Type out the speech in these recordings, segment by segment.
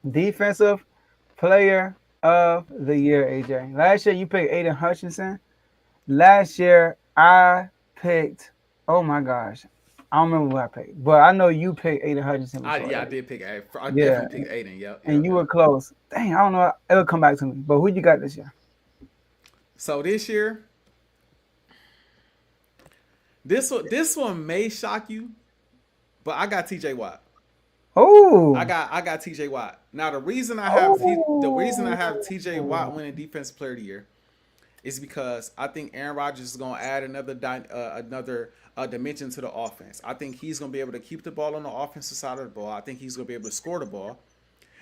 Defensive player of the year, AJ. Last year you picked Aiden Hutchinson. Last year I picked. Oh my gosh, I don't remember what I picked, but I know you picked Aiden Hutchinson before I that. did pick. I Yeah, definitely picked Aiden. Yep, and yep, you were yep. close. Dang, I don't know. It'll come back to me. But who you got this year? So this year, this one may shock you, but I got T.J. Watt. I Oh, got I got T.J. Watt. Now the reason I have T.J. Watt oh. winning Defensive Player of the Year is because I think Aaron Rodgers is going to add another dimension to the offense. I think he's going to be able to keep the ball on the offensive side of the ball. I think he's going to be able to score the ball.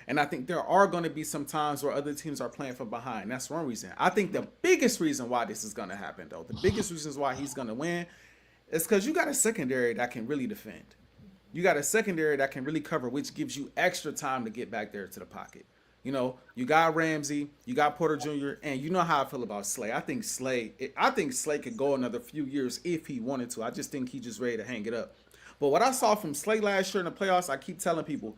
And I think there are going to be some times where other teams are playing from behind. That's one reason. I think the biggest reason why this is going to happen, though, the biggest reasons why he's going to win is because you got a secondary that can really defend. You got a secondary that can really cover, which gives you extra time to get back there to the pocket. You got Ramsey, you got Porter Jr., and you know how I feel about Slay. I think Slay could go another few years if he wanted to. I just think he's just ready to hang it up. But what I saw from Slay last year in the playoffs, I keep telling people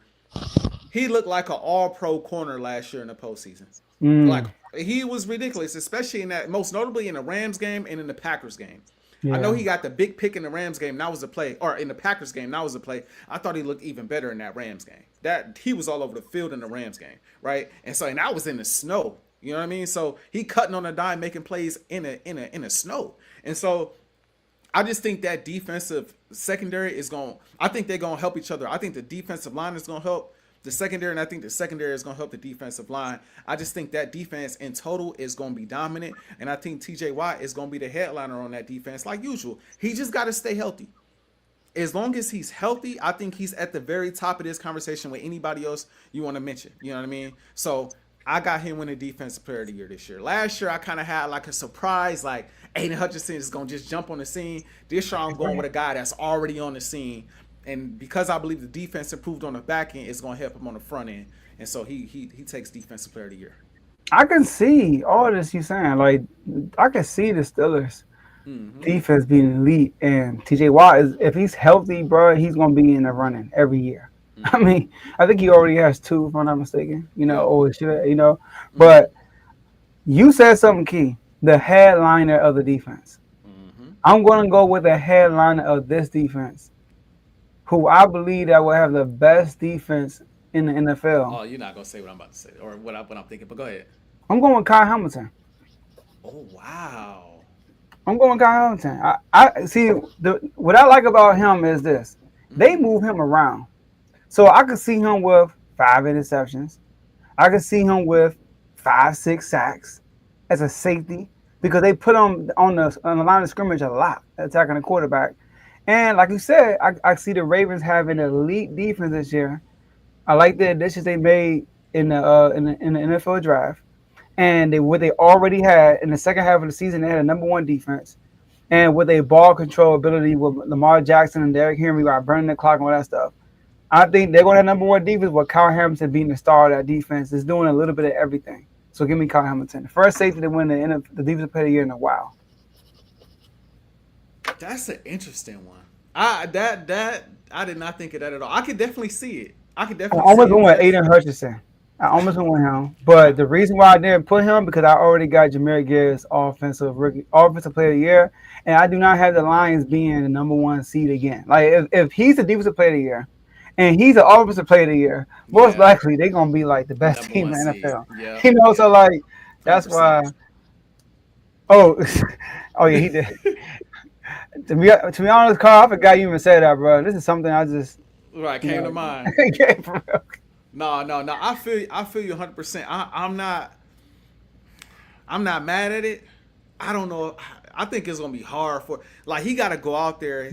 he looked like an all-pro corner last year in the postseason. Like Mm, he was ridiculous, especially in that, most notably in the Rams game and in the Packers game. I know yeah. he got the big pick in the Rams game. That was a play, or in the Packers game. That was a play. I thought he looked even better in that Rams game. That he was all over the field in the Rams game, right? And that was in the snow. You know what I mean? So he cutting on a dime, making plays in a snow. And so I just think that defensive secondary is going. I think they're going to help each other. I think the defensive line is going to help the secondary, and I think the secondary is going to help the defensive line. I just think that defense in total is going to be dominant, and I think T.J. Watt is going to be the headliner on that defense, like usual. He just got to stay healthy. As long as he's healthy, I think he's at the very top of this conversation with anybody else you want to mention. You know what I mean? So I got him winning Defensive Player of the Year this year. Last year, I kind of had like a surprise, like Aiden Hutchinson is going to just jump on the scene. This year, I'm going with a guy that's already on the scene. And because I believe the defense improved on the back end, it's going to help him on the front end. And so he takes Defensive Player of the Year. I can see all this you saying. Like, I can see the Steelers Mm-hmm. defense being elite, and TJ Watt is, if he's healthy, bro, he's gonna be in the running every year. I Mm-hmm. mean, I think he already has two, if I'm not mistaken. Yep. Or should Mm-hmm. but you said something key. The headliner of the defense. Mm-hmm. I'm gonna go with the headliner of this defense, who I believe that will have the best defense in the NFL. Oh, you're not going to say what I'm about to say or what I'm thinking, but go ahead. I'm going with Kyle Hamilton. Oh, wow. I'm going Kyle Hamilton. I see what I like about him is this. They Mm-hmm. move him around. So I could see him with 5 interceptions. I could see him with 5, 6 sacks as a safety because they put him on the line of scrimmage a lot, attacking the quarterback. And like you said, I see the Ravens having an elite defense this year. I like the additions they made in the NFL draft, and what they already had in the second half of the season. They had a number one defense, and with a ball control ability with Lamar Jackson and Derrick Henry, by burning the clock and all that stuff. I think they're going to have number one defense with Kyle Hamilton being the star of that defense. Is doing a little bit of everything. So give me Kyle Hamilton, the first safety to win the defensive player of the year in a while. That's an interesting one. I did not think of that at all. I could definitely see it. I could I definitely almost see it. went with Yes. Aiden Hutchinson. I almost went with him, but the reason why I didn't put him because I already got Jameer Gibbs offensive player of the year, and I do not have the Lions being the number one seed again. Like if he's the defensive player of the year, and he's the offensive player of the year, most Yeah. likely they're gonna be like the best Number team one in the seed. NFL. Yep. So Yep. like that's 100%. why. Oh, oh yeah, he did. To be honest, Carl, I forgot you even said that, bro. This is something I just Right. you Came to know mind. yeah, for real. No, no, no. I feel you 100%. I'm not mad at it. I don't know. I think it's gonna be hard for, like, he got to go out there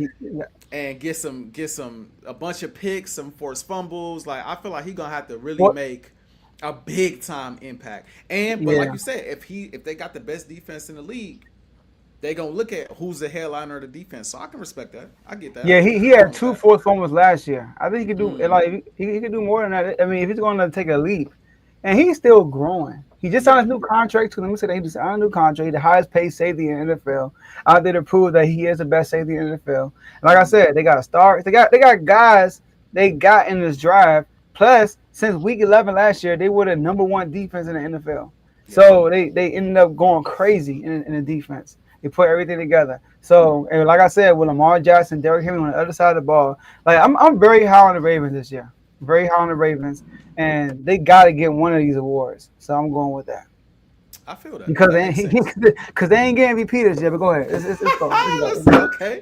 and get some a bunch of picks, some forced fumbles. Like, I feel like he gonna have to really What? make a big time impact. And but like Yeah. you said, if they got the best defense in the league, they gonna look at who's the headliner of the defense. So I can respect that. I get that. Yeah, he I'm had with two that. fourth fumbles last year. I think he could do Mm-hmm. like he could do more than that. I mean, if he's going to take a leap, and he's still growing. He just signed Yeah. a new contract. Let me say that he just signed a new contract. He's the highest paid safety in the NFL. Out there to prove that he is the best safety in the NFL. And like I Mm-hmm. said, they got a star. They got guys they got in this drive. Plus, since week 11 last year, they were the number one defense in the NFL. Yeah. So they ended up going crazy in the defense. They put everything together. So, and like I said, with Lamar Jackson, Derrick Henry on the other side of the ball, like I'm very high on the Ravens this year. Very high on the Ravens, and they got to get one of these awards. So I'm going with that I feel that. because That they makes sense. because they ain't getting MVP this year. But go ahead, it's go. Let's go. Okay.